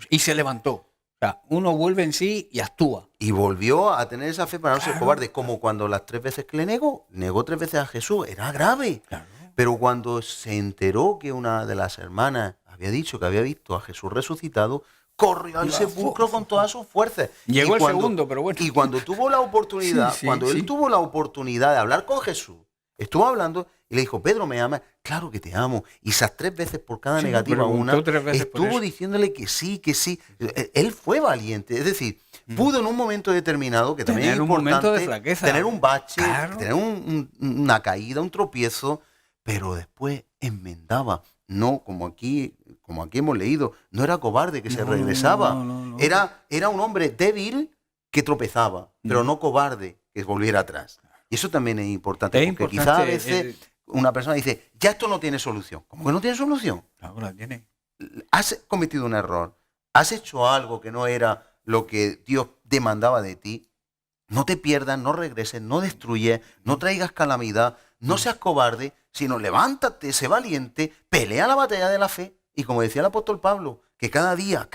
y se levantó. O sea, uno vuelve en sí y actúa. Y volvió a tener esa fe para no ser Claro. cobarde, como cuando las 3 veces que le negó 3 veces a Jesús. Era grave. Claro. Pero cuando se enteró que una de las hermanas había dicho que había visto a Jesús resucitado, corrió al sepulcro con todas sus fuerzas. Llegó Y el segundo, pero bueno. Y cuando tuvo la oportunidad, Sí, cuando él sí. tuvo la oportunidad de hablar con Jesús, estuvo hablando y le dijo, Pedro, ¿me amas? Claro que te amo. Y esas 3 veces por cada Sí, negativa preguntó una, 3 veces por estuvo eso. diciéndole que sí, que sí. Él fue valiente. Es decir, pudo en un momento determinado, que también Tener es un importante, momento de flaqueza. tener un bache, Claro. tener una caída, un tropiezo, pero después enmendaba. No, como aquí hemos leído, no era cobarde que se regresaba. no. Era un hombre débil que tropezaba, pero no cobarde que volviera atrás. Y eso también es importante, Es porque importante, quizás a veces una persona dice, ya esto no tiene solución. ¿Cómo que no tiene solución? Ahora tiene. Has cometido un error, has hecho algo que no era lo que Dios demandaba de ti. No te pierdas, no regreses, no destruyes, no traigas calamidad, no seas cobarde, sino levántate, sé valiente, pelea la batalla de la fe. Y como decía el apóstol Pablo, que cada día,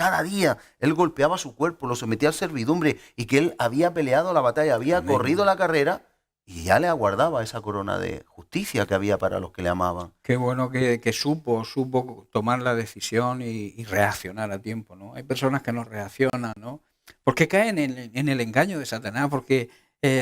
él golpeaba su cuerpo, lo sometía a servidumbre y que él había peleado la batalla, había Amén. corrido la carrera y ya le aguardaba esa corona de justicia que había para los que le amaban. Qué bueno que supo tomar la decisión y reaccionar a tiempo, ¿no? Hay personas que no reaccionan, ¿no? Porque caen en el engaño de Satanás, porque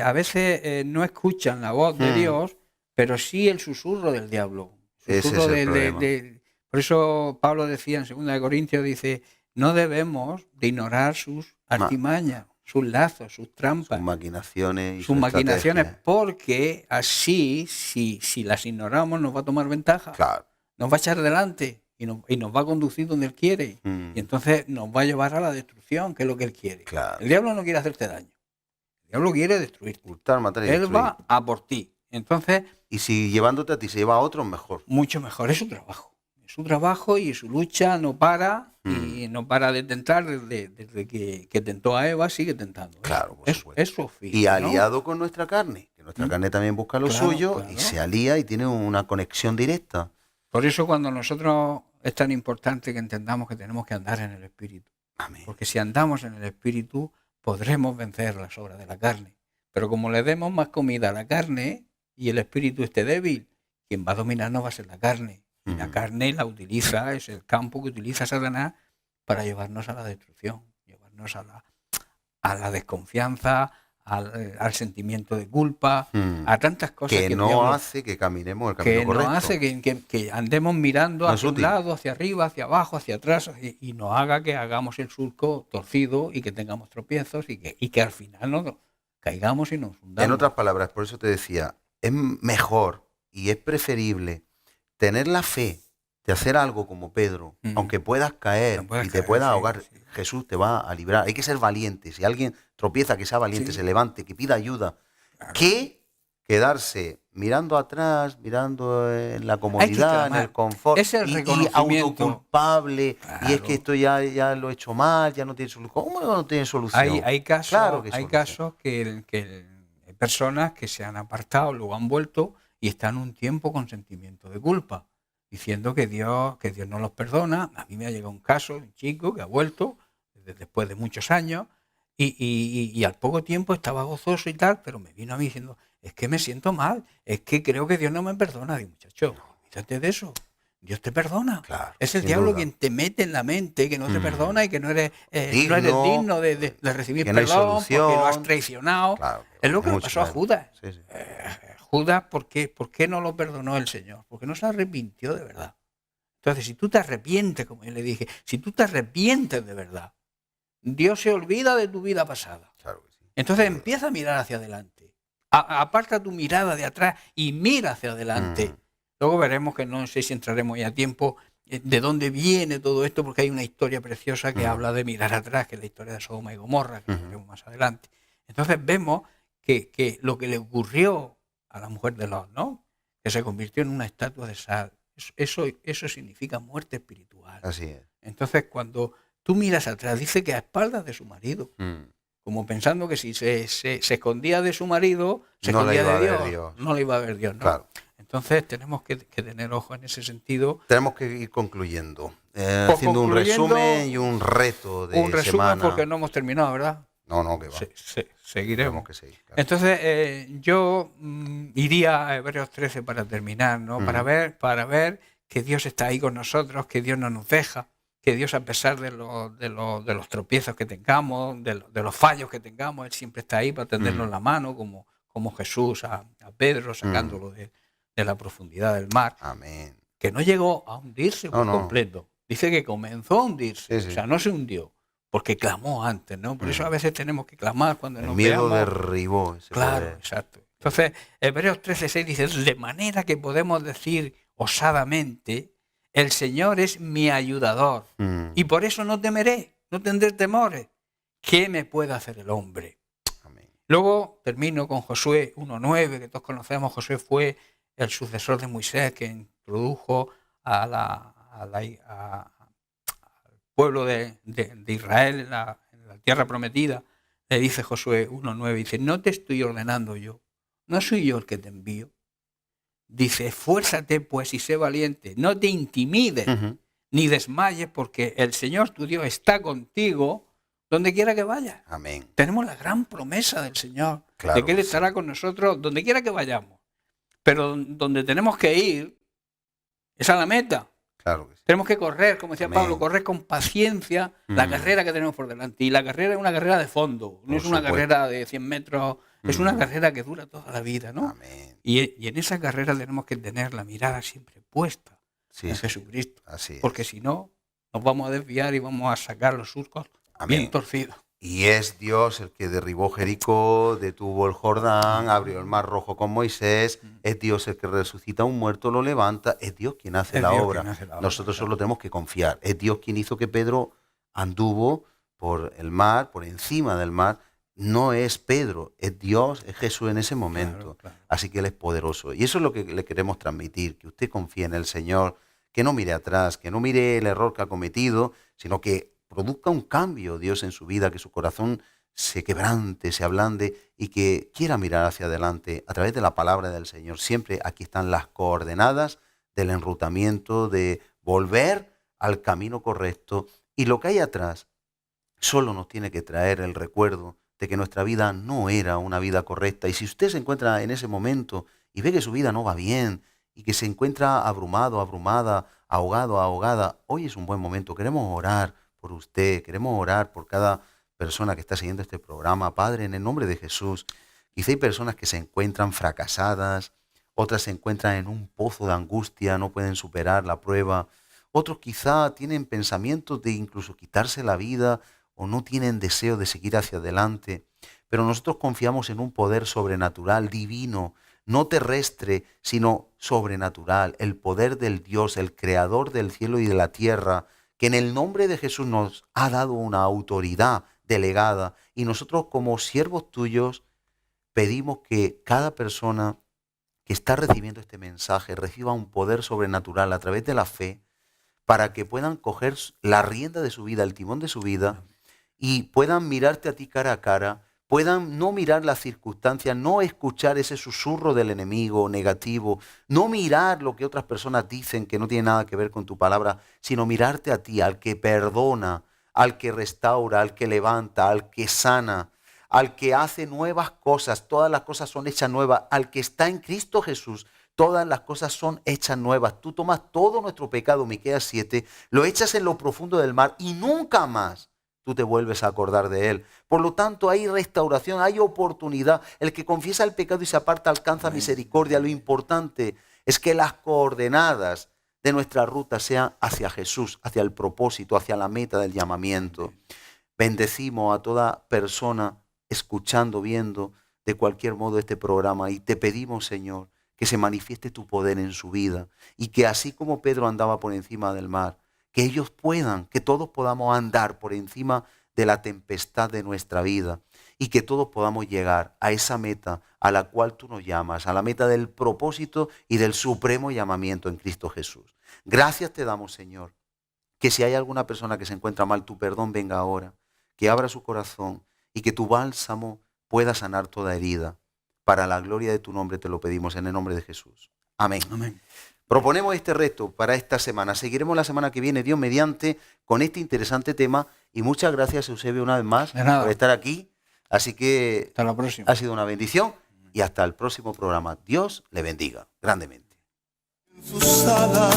a veces no escuchan la voz de Dios, pero sí el susurro del diablo. Ese Susurro es el problema. Por eso Pablo decía en 2 Corintios, dice, no debemos de ignorar sus artimañas, sus lazos, sus trampas, Sus maquinaciones y sus maquinaciones, estrategias. porque así, si las ignoramos, nos va a tomar ventaja. Claro. Nos va a echar delante y nos va a conducir donde Él quiere. Y entonces nos va a llevar a la destrucción, que es lo que Él quiere. Claro. El diablo no quiere hacerte daño. El diablo quiere destruirte. Hurtar, matar y Él destruir. va a por ti. Entonces, Y si llevándote a ti se lleva a otro, mejor. mucho mejor. Es su trabajo. Es su trabajo y su lucha no para. Y no para de tentar desde que tentó a Eva, sigue tentando. Claro, por es supuesto. su oficio. Y ¿no? aliado con nuestra carne, que nuestra carne también busca lo Claro, suyo claro. y se alía y tiene una conexión directa. Por eso cuando nosotros es tan importante que entendamos que tenemos que andar en el Espíritu. Amén. Porque si andamos en el Espíritu, podremos vencer las obras de la carne. Pero como le demos más comida a la carne y el Espíritu esté débil, quien va a dominarnos va a ser la carne. Y la carne la utiliza, es el campo que utiliza Satanás para llevarnos a la destrucción, llevarnos a la desconfianza, al sentimiento de culpa, a tantas cosas Que el no diablo- hace que caminemos el camino que correcto. nos hace que andemos mirando No es hacia un útil. lado, hacia arriba, hacia abajo, hacia atrás, y nos haga que hagamos el surco torcido y que tengamos tropiezos y que al final no caigamos y nos hundamos. En otras palabras, por eso te decía, es mejor y es preferible tener la fe de hacer algo como Pedro, aunque puedas caer No puedas y te caer, puedas sí, ahogar, sí. Jesús te va a librar. Hay que ser valiente. Si alguien tropieza, que sea valiente, Sí. se levante, que pida ayuda. Que quedarse mirando atrás, mirando en la comodidad, en clamar. el confort, Es el y reconocimiento. autoculpable, y es Claro. que esto ya lo he hecho mal, ya no tiene solución. ¿Cómo no tiene solución? Hay casos, Claro que hay solución. casos que hay personas que se han apartado, luego han vuelto y están un tiempo con sentimiento de culpa. diciendo que Dios no los perdona. A mí me ha llegado un caso de un chico que ha vuelto después de muchos años y al poco tiempo estaba gozoso y tal, pero me vino a mí diciendo, es que me siento mal, es que creo que Dios no me perdona. Digo, muchacho, olvídate de eso. Dios te perdona. Claro, Es el sin diablo duda. quien te mete en la mente que no te perdona y que no eres Digno, digno de recibir que no hay perdón porque lo has solución. traicionado. Claro, Es lo que le mucho, pasó a claro. Judas. Sí, sí. Judas, ¿por qué no lo perdonó el Señor? Porque no se arrepintió de verdad. Entonces, si tú te arrepientes, como yo le dije, si tú te arrepientes de verdad, Dios se olvida de tu vida pasada. Claro que sí. Entonces empieza a mirar hacia adelante. Aparta tu mirada de atrás y mira hacia adelante. Luego veremos, que no sé si entraremos ya a tiempo, de dónde viene todo esto, porque hay una historia preciosa que habla de mirar atrás, que es la historia de Sodoma y Gomorra, que veremos más adelante. Entonces vemos que lo que le ocurrió a la mujer de Lot, ¿no? Que se convirtió en una estatua de sal. Eso significa muerte espiritual. Así es. Entonces, cuando tú miras atrás, dice que a espaldas de su marido, como pensando que si se escondía de su marido, se No le escondía iba a de ver Dios. Dios. No le iba a ver Dios, ¿no? Claro. Entonces tenemos que tener ojo en ese sentido. Tenemos que ir concluyendo, Pues haciendo un concluyendo, resumen y un reto de Un resumen, semana. porque no hemos terminado, ¿verdad? No, que va. Seguiremos. Tenemos que seguir. Claro. Entonces yo iría a Hebreos 13 para terminar, ¿no? Para ver que Dios está ahí con nosotros, que Dios no nos deja, que Dios, a pesar de los tropiezos que tengamos, de los fallos que tengamos, Él siempre está ahí para tendernos la mano, como Jesús a Pedro, sacándolo de la profundidad del mar, Amén. que no llegó a hundirse por completo. Dice que comenzó a hundirse, Sí. o sea, no se hundió, porque clamó antes, ¿no? Por eso a veces tenemos que clamar cuando El nos miedo veamos. derribó ese Claro, poder. exacto. Entonces, Hebreos 13:6 dice, de manera que podemos decir osadamente, el Señor es mi ayudador, y por eso no temeré, no tendré temores. ¿Qué me puede hacer el hombre? Amén. Luego termino con Josué 1:9, que todos conocemos. Josué fue el sucesor de Moisés, que introdujo al pueblo de Israel en la tierra prometida. Le dice Josué 1:9, dice, no te estoy ordenando yo, no soy yo el que te envío. Dice, esfuérzate pues y sé valiente, no te intimides ni desmayes, porque el Señor tu Dios está contigo donde quiera que vayas. Amén. Tenemos la gran promesa del Señor, Claro de que Él que estará con nosotros donde quiera que vayamos. Pero donde tenemos que ir es a la meta. Claro que sí. Tenemos que correr, como decía Amén. Pablo, correr con paciencia la carrera que tenemos por delante. Y la carrera es una carrera de fondo, no Por es una supuesto. carrera de 100 metros, es una carrera que dura toda la vida, ¿no? Amén. Y en esa carrera tenemos que tener la mirada siempre puesta Sí, en sí. Jesucristo. Así es. Porque si no, nos vamos a desviar y vamos a sacar los surcos Amén. bien torcidos. Y es Dios el que derribó Jericó, detuvo el Jordán, abrió el mar rojo con Moisés. Es Dios el que resucita a un muerto, lo levanta. Es Dios quien hace Es la Dios obra. quien hace la obra, Nosotros exacto. solo tenemos que confiar. Es Dios quien hizo que Pedro anduvo por el mar, por encima del mar. No es Pedro, es Dios, es Jesús en ese momento. Claro. Así que Él es poderoso. Y eso es lo que le queremos transmitir, que usted confíe en el Señor, que no mire atrás, que no mire el error que ha cometido, sino que produzca un cambio, Dios, en su vida, que su corazón se quebrante, se ablande y que quiera mirar hacia adelante a través de la palabra del Señor. Siempre aquí están las coordenadas del enrutamiento, de volver al camino correcto, y lo que hay atrás solo nos tiene que traer el recuerdo de que nuestra vida no era una vida correcta. Y si usted se encuentra en ese momento y ve que su vida no va bien y que se encuentra abrumado, abrumada, ahogado, ahogada, hoy es un buen momento. Queremos orar por usted, queremos orar por cada persona que está siguiendo este programa. Padre, en el nombre de Jesús, quizá hay personas que se encuentran fracasadas, otras se encuentran en un pozo de angustia, no pueden superar la prueba, otros quizá tienen pensamientos de incluso quitarse la vida o no tienen deseo de seguir hacia adelante, pero nosotros confiamos en un poder sobrenatural, divino, no terrestre, sino sobrenatural, el poder del Dios, el creador del cielo y de la tierra, que en el nombre de Jesús nos ha dado una autoridad delegada, y nosotros como siervos tuyos pedimos que cada persona que está recibiendo este mensaje reciba un poder sobrenatural a través de la fe, para que puedan coger la rienda de su vida, el timón de su vida, y puedan mirarte a ti cara a cara, puedan no mirar las circunstancias, no escuchar ese susurro del enemigo negativo, no mirar lo que otras personas dicen que no tiene nada que ver con tu palabra, sino mirarte a ti, al que perdona, al que restaura, al que levanta, al que sana, al que hace nuevas cosas, todas las cosas son hechas nuevas, al que está en Cristo Jesús, todas las cosas son hechas nuevas. Tú tomas todo nuestro pecado, Miqueas 7, lo echas en lo profundo del mar y nunca más tú te vuelves a acordar de él. Por lo tanto, hay restauración, hay oportunidad. El que confiesa el pecado y se aparta alcanza misericordia. Lo importante es que las coordenadas de nuestra ruta sean hacia Jesús, hacia el propósito, hacia la meta del llamamiento. Bendecimos a toda persona escuchando, viendo de cualquier modo este programa y te pedimos, Señor, que se manifieste tu poder en su vida y que así como Pedro andaba por encima del mar, que ellos puedan, que todos podamos andar por encima de la tempestad de nuestra vida y que todos podamos llegar a esa meta a la cual tú nos llamas, a la meta del propósito y del supremo llamamiento en Cristo Jesús. Gracias te damos, Señor, que si hay alguna persona que se encuentra mal, tu perdón venga ahora, que abra su corazón y que tu bálsamo pueda sanar toda herida. Para la gloria de tu nombre te lo pedimos en el nombre de Jesús. Amén. Amén. Proponemos este reto para esta semana. Seguiremos la semana que viene, Dios mediante, con este interesante tema. Y muchas gracias, Eusebio, una vez más por estar aquí. Así que Hasta la próxima. ha sido una bendición y hasta el próximo programa. Dios le bendiga grandemente. En sus alas